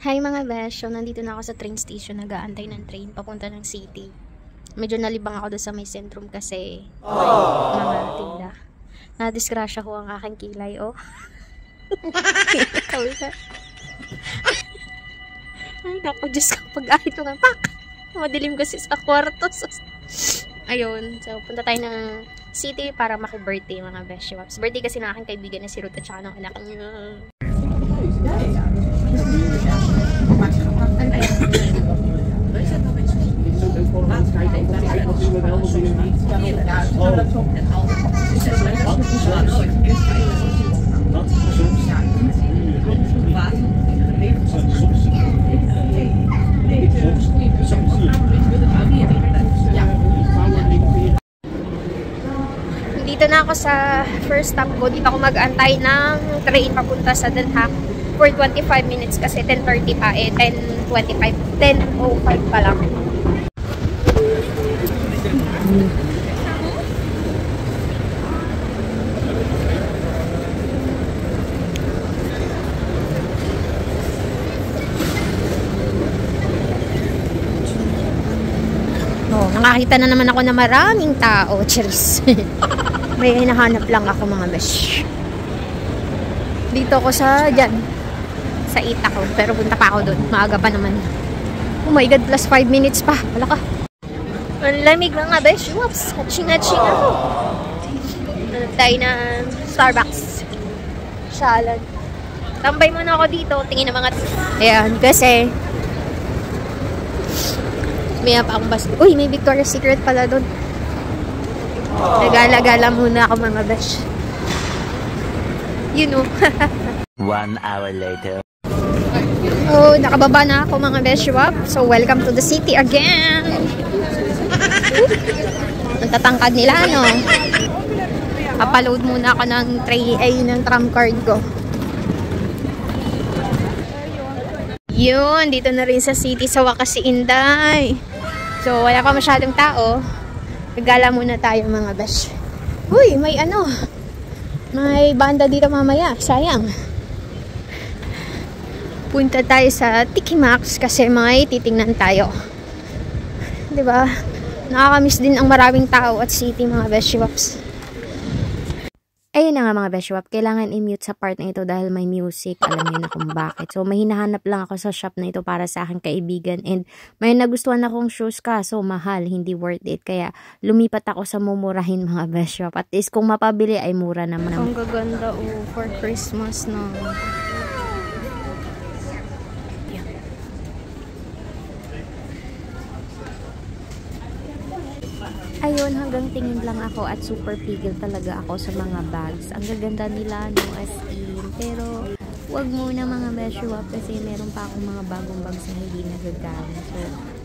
Hi mga besh, so nandito na ako sa train station, nag-aantay ng train papunta ng city. Medyo nalibang ako doon sa may sentrum kasi mga tinda. Nadisgrasya ko ang aking kilay, oh. Ay, naku, Diyos ko, pag-ahit ko nga, pak! Madilim kasi sa kwarto. Ayun, so punta tayo ng city para maki-birthday mga besh. Birthday kasi ng aking kaibigan na si Ruth at saka ng anak niya. Dito na ako sa first stop ko. Dito ako mag-antay ng train papunta sa Den Haag for 25 minutes kasi 10:30 pa eh. 10:05 pa lang. Oh, nakakita na naman ako na maraming tao. Cheers. May hinahanap lang ako mga besh. Dito ako sa dyan. Sa ita ko. Pero punta pa ako doon. Maaga pa naman. Oh my God, plus 5 minutes pa. Wala ka. Ang lamig mga besh. Whoops. Hatching-hatching ako. Hanap tayo ng Starbucks. Shalan. Tambay muna ako dito. Tingin ng mga... Ayan, kasi... May pa akong bus. Uy, may Victoria's Secret pala doon. Nagala-gala muna ako mga besh. You know. 1 hour later. Oh, nakababa na ako mga besh. So, welcome to the city again. Ang tatangkad nila, no? Upload muna ako ng tram card ko. Yun, dito na rin sa city sa wakas si Inday. So, wala pa masyadong tao. Nagala muna tayo mga besh. Uy, may ano. May banda dito mamaya. Sayang. Punta tayo sa Tiki Max kasi may titingnan tayo. Diba? Nakakamiss din ang maraming tao at city mga besh. Ayun na nga mga beshwap, kailangan i-mute sa part na ito dahil may music. Alam niyo na kung bakit. So, may hinahanap lang ako sa shop na ito para sa aking kaibigan. And may nagustuhan akong shoes kaso mahal, hindi worth it. Kaya lumipat ako sa mumurahin mga beshwap. At least kung mapabili ay mura naman. Ang gaganda for Christmas na. Ayun, hanggang tingin lang ako at super pigil talaga ako sa mga bags. Ang gaganda nila, no, as in. Pero, wag muna mga beshwap kasi meron pa akong mga bagong bags na hindi nagagamit. So,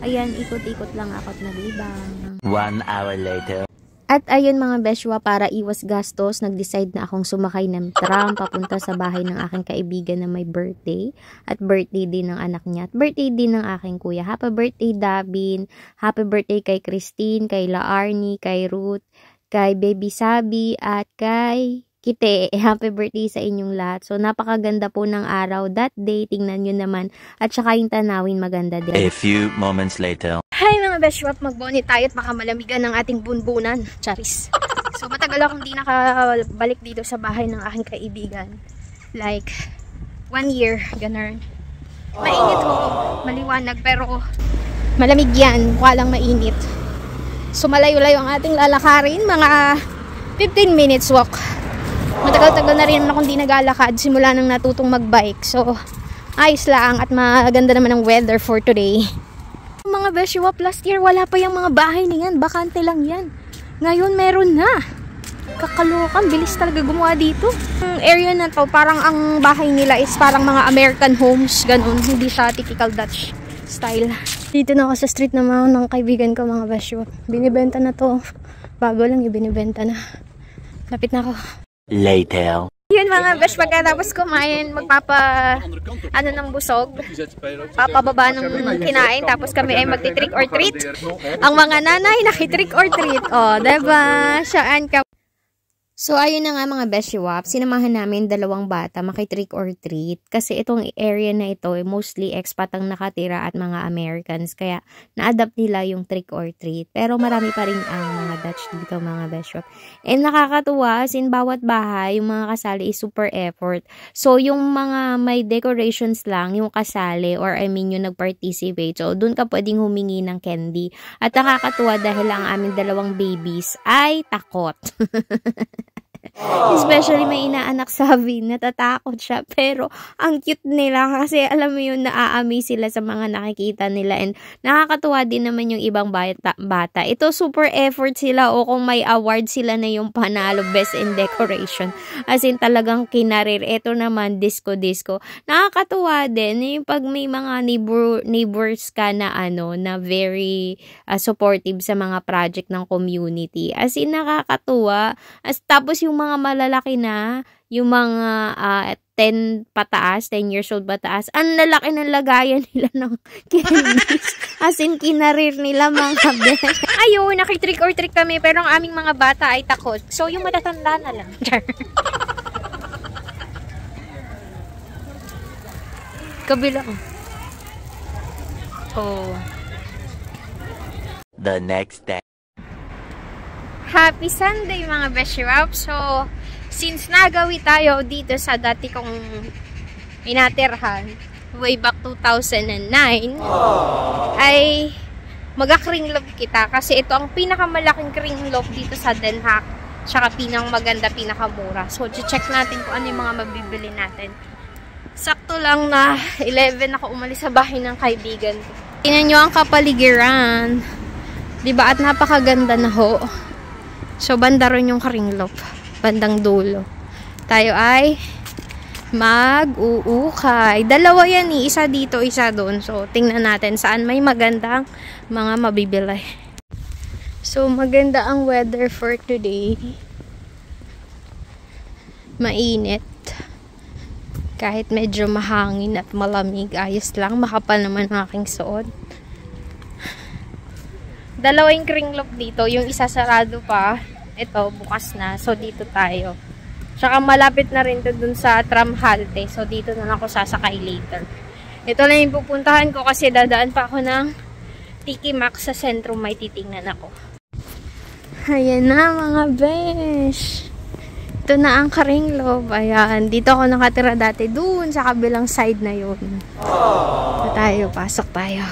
ayan, ikot-ikot lang ako at naglibang. 1 hour later. At ayun mga beshwa, para iwas gastos, nag-decide na akong sumakay ng tram papunta sa bahay ng aking kaibigan na may birthday. At birthday din ng anak niya. At birthday din ng aking kuya. Happy birthday, Davin. Happy birthday kay Christine, kay Laarni, kay Ruth, kay Baby Sabi, at kay Kite. Happy birthday sa inyong lahat. So, napakaganda po ng araw that day. Tingnan nyo naman. At saka yung tanawin maganda din. A few moments later. Hi mga beshwap, magbonit tayo at baka malamigan ng ating bunbunan. Charis. So matagal akong di nakabalik dito sa bahay ng aking kaibigan. Like 1 year, ganun. Mainit ho, maliwanag pero malamig yan, walang mainit. So malayo-layo ang ating lalakarin, mga 15 minutes walk. Matagal-tagal na rin akong di naglalakad simula nang natutong magbike. So ayos lang at maganda naman ang weather for today. Mga beshwap, last year wala pa yung mga bahay niyan, bakante lang yan. Ngayon meron na. Kakalokan, bilis talaga gumawa dito. Ang area na to, parang ang bahay nila is parang mga American homes, ganun. Hindi siya typical Dutch style. Dito na ako sa street naman ng kaibigan ko mga beshwap. Binibenta na to. Bago lang yung binibenta na. Lapit na ako. Later. Yun mga besh, pagkatapos kumain, ng busog, papababa ng kinain, tapos kami ay magti-trick or treat. Ang mga nanay nakitrick or treat. O, diba? Saan ka? So, ayun na nga mga Beshi Wap, sinamahan namin dalawang bata maki-trick or treat. Kasi itong area na ito, mostly expat ang nakatira at mga Americans. Kaya, na-adapt nila yung trick or treat. Pero marami pa rin ang mga Dutch dito mga Beshi Wap. And nakakatuwa, sin bawat bahay, yung mga kasali is super effort. So, yung mga may decorations lang, yung kasali, or I mean yung nag-participate. So, dun ka pwedeng humingi ng candy. At nakakatuwa dahil ang aming dalawang babies ay takot. Especially may inaanak sabi, natatakot siya. Pero, ang cute nila kasi alam mo yun, naa-amaze sila sa mga nakikita nila. And nakakatuwa din naman yung ibang bata. Ito, super effort sila o kung may award sila na yung panalo, best in decoration. As in, talagang kinarir. Ito naman, disco-disco. Nakakatuwa din yung pag may mga neighbors ka na na very supportive sa mga project ng community. As in, nakakatuwa. Tapos yung mga malalaki na, yung mga 10 pataas, 10 years old pataas, ang lalaki ng lagayan nila ng candies. As in, kinarir nila mga besh. Ayun, nakitrick or trick kami, pero ang aming mga bata ay takot. So, yung matatanda na lang. Kabila. Oh. The next day. Happy Sunday mga Beshi Wap. So, since nagawi tayo dito sa dati kong inatirhan, way back 2009, ay mag-kringlove kita. Kasi ito ang pinakamalaking kringlove dito sa Den Haag. Tsaka maganda, pinakamura. So, check natin kung ano yung mga mabibili natin. Sakto lang na 11 ako umalis sa bahay ng kaibigan ko. Tingnan nyo ang kapaligiran. Diba? At napakaganda na ho. So, banda ron yung kringlop. Bandang dulo. Tayo ay mag-uukay. Dalawa yan eh. Isa dito, isa doon. So, tingnan natin saan may magandang mga mabibili. So, maganda ang weather for today. Mainit. Kahit medyo mahangin at malamig. Ayos lang. Makapal naman ang aking suot. Dalawa yung kringlop dito. Yung isa sarado pa. Ito, bukas na. So, dito tayo. Tsaka malapit na rin to dun sa tram halte. So, dito na ako sasakay later. Ito lang yung pupuntahan ko kasi dadaan pa ako ng Tiki Max sa sentro. May titingnan ako. Ayan na mga besh. Ito na ang kringlop. Ayan. Dito ako nakatira dati. Dun sa kabilang side na yun. Ito tayo. Pasok tayo.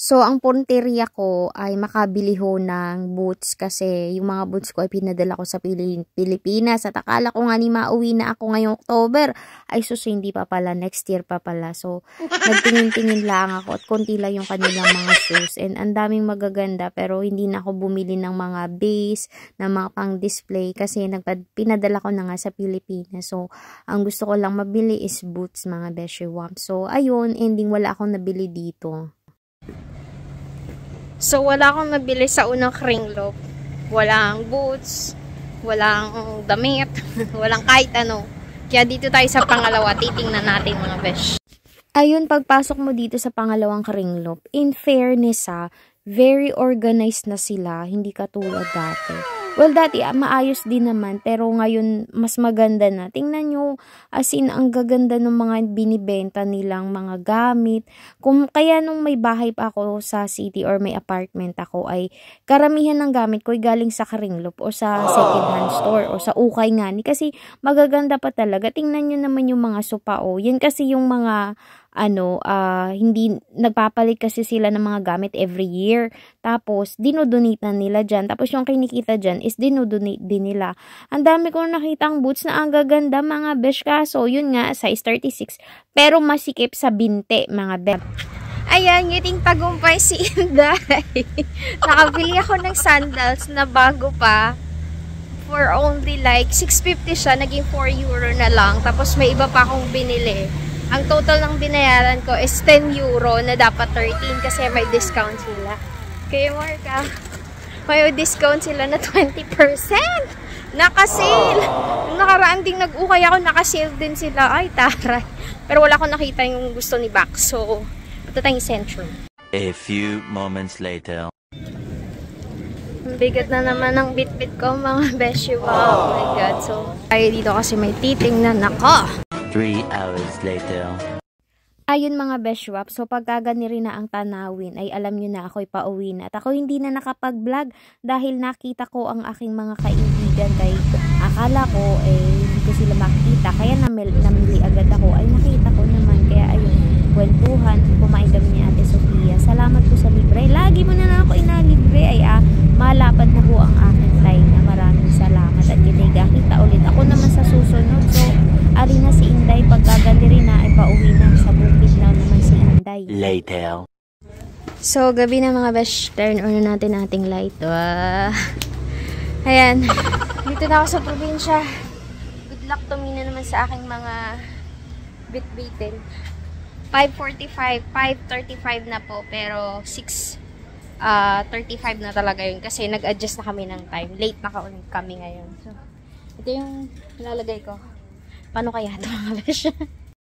So, ang punteriya ko ay makabili ho ng boots kasi yung mga boots ko ay pinadala ko sa Pilipinas. At akala ko nga ni mauwi na ako ngayong October. Ay sus, hindi pa pala. Next year pa pala. So, nagtingin-tingin lang ako at konti lang yung kanilang mga shoes. And ang daming magaganda pero hindi na ako bumili ng mga base, ng mga pang-display kasi pinadala ko na nga sa Pilipinas. So, ang gusto ko lang mabili is boots mga Beshi Wap. So, ayun, ending wala akong nabili dito. So, wala akong nabili sa unang kringlop. Walang boots, walang damit, walang kahit ano. Kaya dito tayo sa pangalawa, titingnan natin mga besh. Ayun, pagpasok mo dito sa pangalawang kringlop, in fairness very organized na sila, hindi katulad dati. Well, dati maayos din naman, pero ngayon mas maganda na. Tingnan nyo, as in, ang gaganda ng mga binibenta nilang mga gamit. Kaya nung may bahay pa ako sa city or may apartment ako, ay karamihan ng gamit ko ay galing sa kringlop o sa second-hand store o sa ukay nga ni. Kasi magaganda pa talaga. Tingnan nyo naman yung mga sopa. Yan kasi yung mga hindi nagpapalit kasi sila ng mga gamit every year. Tapos, dinodonate na nila dyan. Tapos, yung kinikita dyan is dinodonate din nila. Ang dami kong nakitang boots na ang gaganda mga besh kaso. Yun nga, size 36. Pero masikip sa binte mga besh. Ayan, ngiting tagumpay si Inday. Nakabili ako ng sandals na bago pa. For only like 650 siya. Naging 4 euro na lang. Tapos, may iba pa akong binili. Ang total ng binayaran ko is 10 euro na dapat 13 kasi may discount sila. Kaya Marka, may discount sila na 20%. Naka-sale! Nung nakaraan ding nag-ukay ako, naka-sale din sila. Ay, taray. Pero wala akong nakita yung gusto ni Bax. So, punta tayong Centrum. A few moments later. Bigat na naman ang bit-bit ko, mga beshi. Wow, oh my God. So, tayo dito kasi may titingnan ako. 3 hours later. Ayun mga beshwap, so pagkagani rin na ang tanawin ay alam nyo na ako'y pauwi na. At ako hindi na nakapag-vlog dahil nakita ko ang aking mga kaibigan kay akala ko hindi ko sila makita. Kaya namili agad ako ay nakita ko naman. Kaya ayun, kwentuhan, kumain kami ni Ate Sofia. Salamat po sa libre. Lagi mo na ako inalibre ay malapad na po ang aking line na maraming salamat. At kita ulit ako naman sa susunod. So, ari na si Inday, pagkagani rin na ay pauwi na sa bukid na naman si Inday. Later. So, gabi na mga besh. Turn on na natin ating light. Ayan. Dito na ako sa probinsya. Good luck tumina naman sa aking mga bit-bitin. 5:45, 5:35 na po. Pero 6:35 na talaga yun. Kasi nag-adjust na kami ng time. Late na kami ngayon. So, ito yung lalagay ko. Paano kaya ito mga besh?